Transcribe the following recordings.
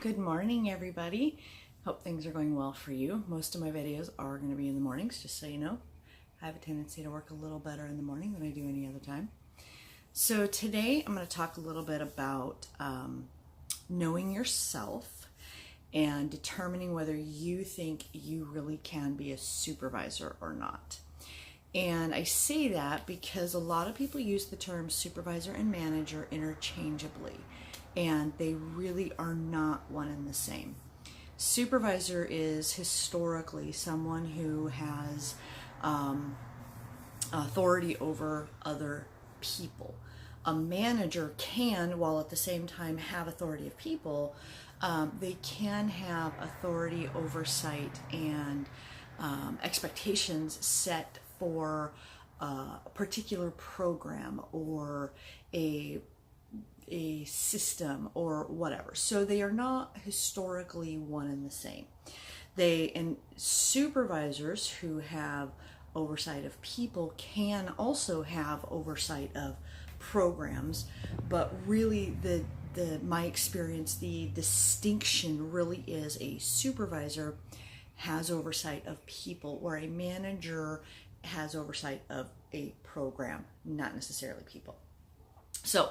Good morning, everybody. Hope things are going well for you. Most of my videos are going to be in the mornings, just so you know. I have a tendency to work a little better in the morning than I do any other time. So today I'm going to talk a little bit about knowing yourself and determining whether you think you really can be a supervisor or not. And I say that because a lot of people use the terms supervisor and manager interchangeably, and they really are not one and the same. Supervisor is historically someone who has authority over other people. A manager can, while at the same time have authority of people, they can have authority, oversight, and expectations set for a particular program or a system or whatever. So they are not historically one and the same. And supervisors who have oversight of people can also have oversight of programs, but really my experience, the distinction really is a supervisor has oversight of people, where a manager has oversight of a program, not necessarily people. So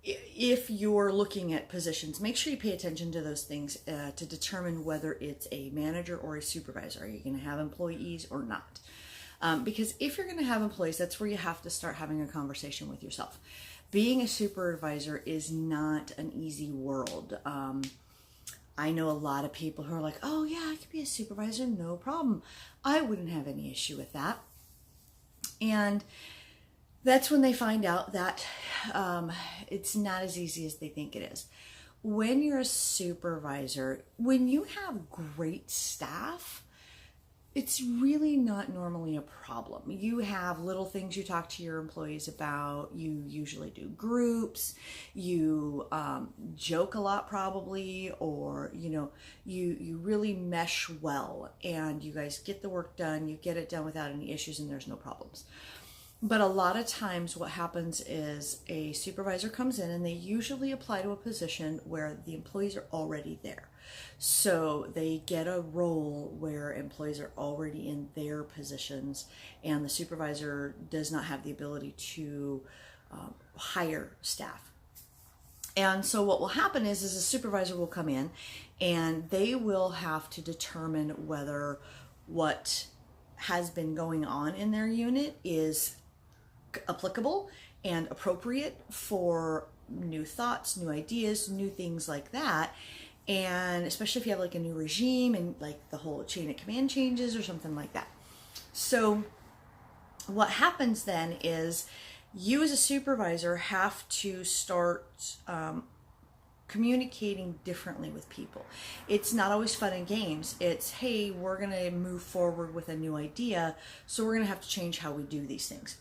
if you're looking at positions, make sure you pay attention to those things to determine whether it's a manager or a supervisor. Are you going to have employees or not? Because if you're going to have employees, that's where you have to start having a conversation with yourself. Being a supervisor is not an easy world. I know a lot of people who are like, oh yeah, I could be a supervisor, no problem. I wouldn't have any issue with that. And that's when they find out that it's not as easy as they think it is. When you're a supervisor, when you have great staff, it's really not normally a problem. You have little things you talk to your employees about. You usually do groups. You joke a lot probably, or you really mesh well, and you guys get the work done. You get it done without any issues, and there's no problems. But a lot of times what happens is a supervisor comes in and they usually apply to a position where the employees are already there. So they get a role where employees are already in their positions, and the supervisor does not have the ability to hire staff. And so what will happen is a supervisor will come in and they will have to determine whether what has been going on in their unit is applicable and appropriate for new thoughts, new ideas, new things like that. And especially if you have like a new regime and like the whole chain of command changes or something like that. So what happens then is you as a supervisor have to start communicating differently with people. It's not always fun and games. It's, hey, we're going to move forward with a new idea, so we're going to have to change how we do these things.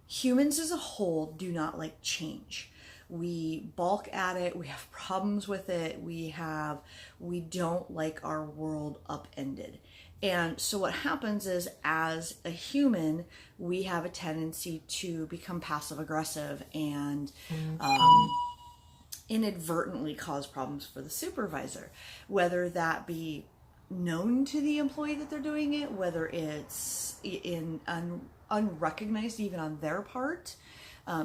Humans as a whole do not like change. We balk at it. We have problems with it. We don't like our world upended. And so what happens is, as a human, we have a tendency to become passive aggressive and inadvertently cause problems for the supervisor, whether that be known to the employee that they're doing it, whether it's unrecognized even on their part,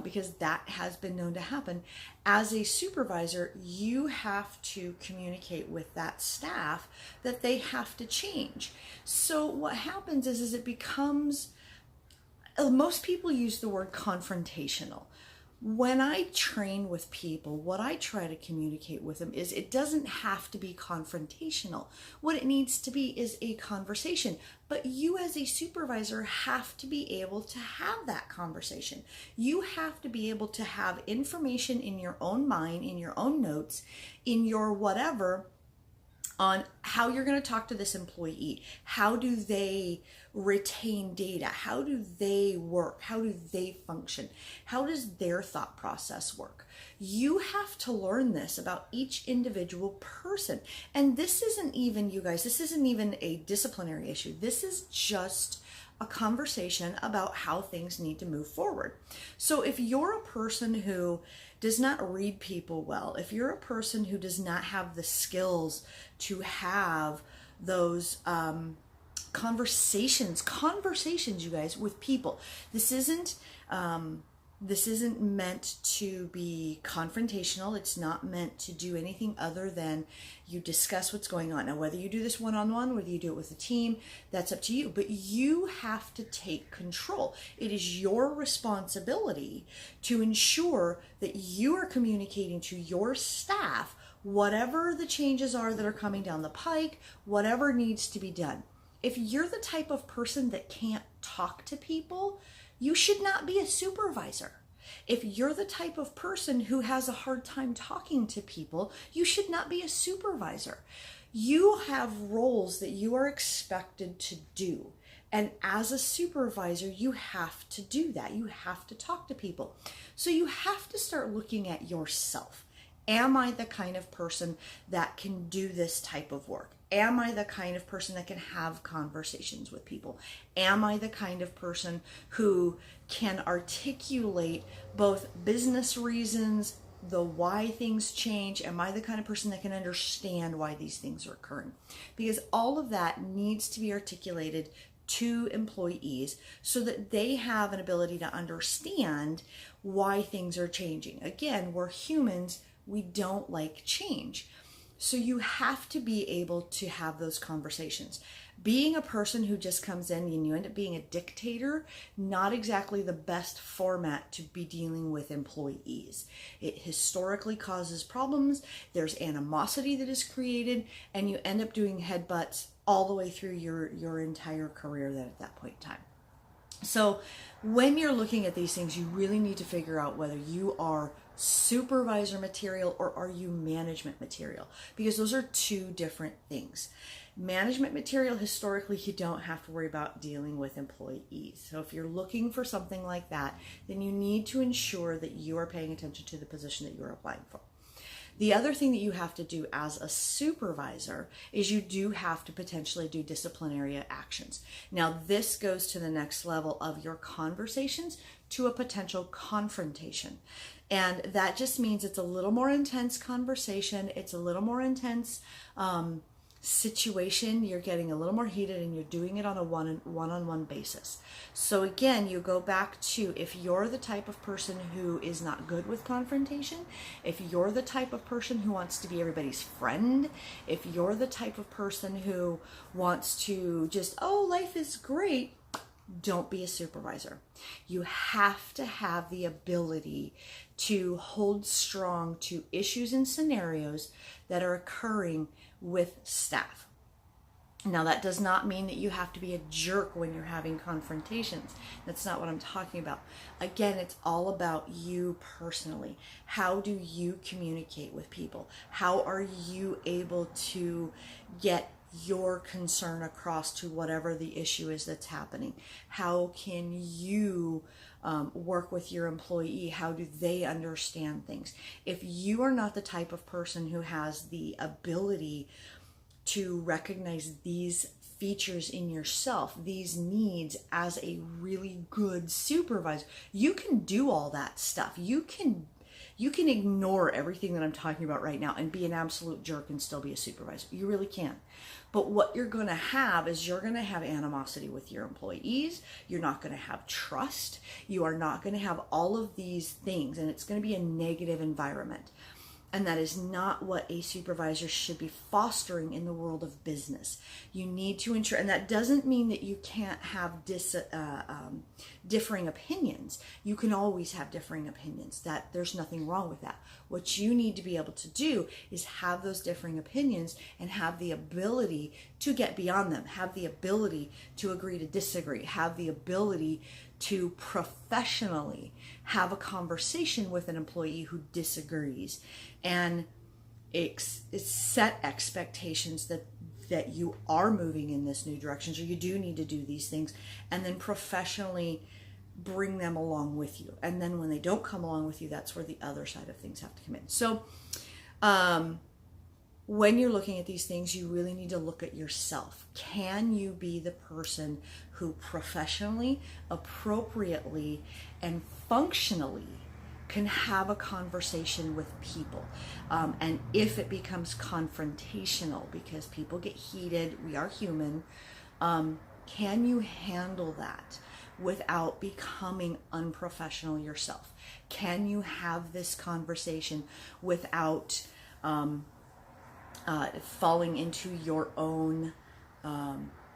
because that has been known to happen. As a supervisor, you have to communicate with that staff that they have to change. So what happens is it becomes, most people use the word confrontational. When I train with people, what I try to communicate with them is it doesn't have to be confrontational. What it needs to be is a conversation. But you as a supervisor have to be able to have that conversation. You have to be able to have information in your own mind, in your own notes, in your whatever, on how you're going to talk to this employee. How do they retain data? How do they work? How do they function? How does their thought process work? You have to learn this about each individual person. And this isn't even, you guys, this isn't even a disciplinary issue. This is just a conversation about how things need to move forward. So if you're a person who does not read people well, if you're a person who does not have the skills to have those conversations, you guys, with people. This isn't meant to be confrontational. It's not meant to do anything other than you discuss what's going on. Now, whether you do this one-on-one, whether you do it with a team, that's up to you. But you have to take control. It is your responsibility to ensure that you are communicating to your staff whatever the changes are that are coming down the pike, whatever needs to be done. If you're the type of person that can't talk to people, you should not be a supervisor. If you're the type of person who has a hard time talking to people, you should not be a supervisor. You have roles that you are expected to do. And as a supervisor, you have to do that. You have to talk to people. So you have to start looking at yourself. Am I the kind of person that can do this type of work? Am I the kind of person that can have conversations with people? Am I the kind of person who can articulate both business reasons, the why things change? Am I the kind of person that can understand why these things are occurring? Because all of that needs to be articulated to employees so that they have an ability to understand why things are changing. Again, we're humans. We don't like change. So you have to be able to have those conversations. Being a person who just comes in and you end up being a dictator, not exactly the best format to be dealing with employees. It historically causes problems. There's animosity that is created, and you end up doing headbutts all the way through your entire career then at that point in time. So when you're looking at these things, you really need to figure out whether you are supervisor material or are you management material, because those are two different things. Management material, historically, you don't have to worry about dealing with employees. So if you're looking for something like that, then you need to ensure that you are paying attention to the position that you're applying for. The other thing that you have to do as a supervisor is you do have to potentially do disciplinary actions. Now, this goes to the next level of your conversations to a potential confrontation. And that just means it's a little more intense conversation. It's a little more intense situation. You're getting a little more heated and you're doing it on a one-on-one basis. So again, you go back to, if you're the type of person who is not good with confrontation, if you're the type of person who wants to be everybody's friend, if you're the type of person who wants to just, oh, life is great, don't be a supervisor. You have to have the ability to hold strong to issues and scenarios that are occurring with staff. Now, that does not mean that you have to be a jerk when you're having confrontations. That's not what I'm talking about. Again, it's all about you personally. How do you communicate with people? How are you able to get your concern across to whatever the issue is that's happening? How can you work with your employee? How do they understand things? If you are not the type of person who has the ability to recognize these features in yourself, these needs as a really good supervisor, you can do all that stuff. You can ignore everything that I'm talking about right now and be an absolute jerk and still be a supervisor. You really can. But what you're going to have is you're going to have animosity with your employees. You're not going to have trust. You are not going to have all of these things, and it's going to be a negative environment. And that is not what a supervisor should be fostering in the world of business. You need to ensure, and that doesn't mean that you can't have differing opinions. You can always have differing opinions. That there's nothing wrong with that. What you need to be able to do is have those differing opinions and have the ability to get beyond them, have the ability to agree to disagree, have the ability to professionally have a conversation with an employee who disagrees, and set expectations that you are moving in this new direction, so you do need to do these things, and then professionally bring them along with you. And then when they don't come along with you, that's where the other side of things have to come in. So when you're looking at these things, you really need to look at yourself. Can you be the person who professionally, appropriately, and functionally can have a conversation with people. And if it becomes confrontational, because people get heated, we are human, can you handle that without becoming unprofessional yourself? Can you have this conversation without falling into your own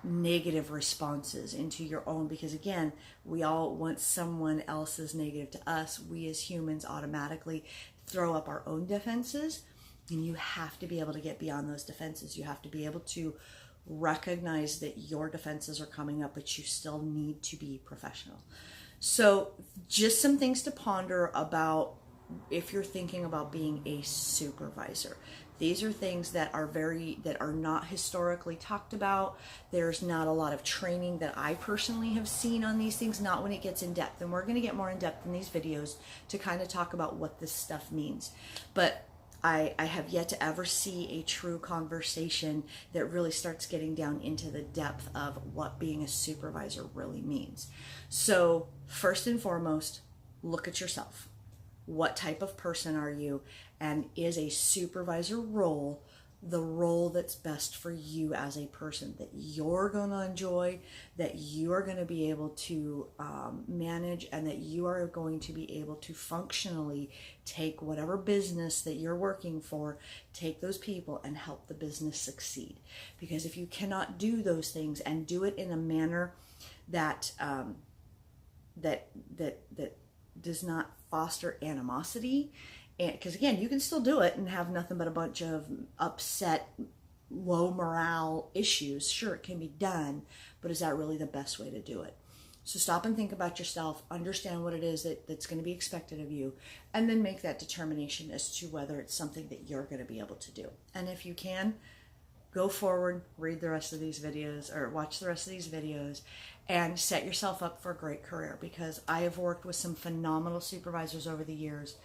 negative responses, into your own, because again, we all want someone else's negative to us. We as humans automatically throw up our own defenses, and you have to be able to get beyond those defenses. You have to be able to recognize that your defenses are coming up, but you still need to be professional. So just some things to ponder about if you're thinking about being a supervisor. These are things that are not historically talked about. There's not a lot of training that I personally have seen on these things, not when it gets in depth. And we're going to get more in depth in these videos to kind of talk about what this stuff means. But I have yet to ever see a true conversation that really starts getting down into the depth of what being a supervisor really means. So first and foremost, look at yourself. What type of person are you? And is a supervisor role the role that's best for you as a person, that you're going to enjoy, that you are going to be able to manage, and that you are going to be able to functionally take whatever business that you're working for, take those people and help the business succeed? Because if you cannot do those things and do it in a manner that that does not foster animosity, because again, you can still do it and have nothing but a bunch of upset, low morale issues. Sure, it can be done, but is that really the best way to do it? So stop and think about yourself, understand what it is that's going to be expected of you, and then make that determination as to whether it's something that you're going to be able to do. And if you can, go forward, read the rest of these videos, or watch the rest of these videos, and set yourself up for a great career, because I have worked with some phenomenal supervisors over the years.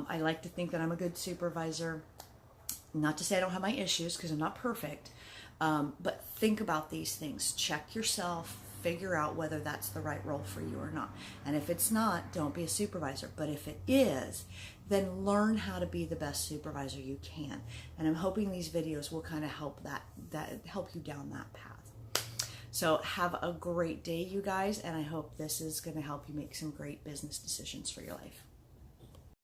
I like to think that I'm a good supervisor. Not to say I don't have my issues, because I'm not perfect, but think about these things. Check yourself, figure out whether that's the right role for you or not. And if it's not, don't be a supervisor. But if it is, then learn how to be the best supervisor you can. And I'm hoping these videos will kind of help help you down that path. So have a great day, you guys, and I hope this is going to help you make some great business decisions for your life.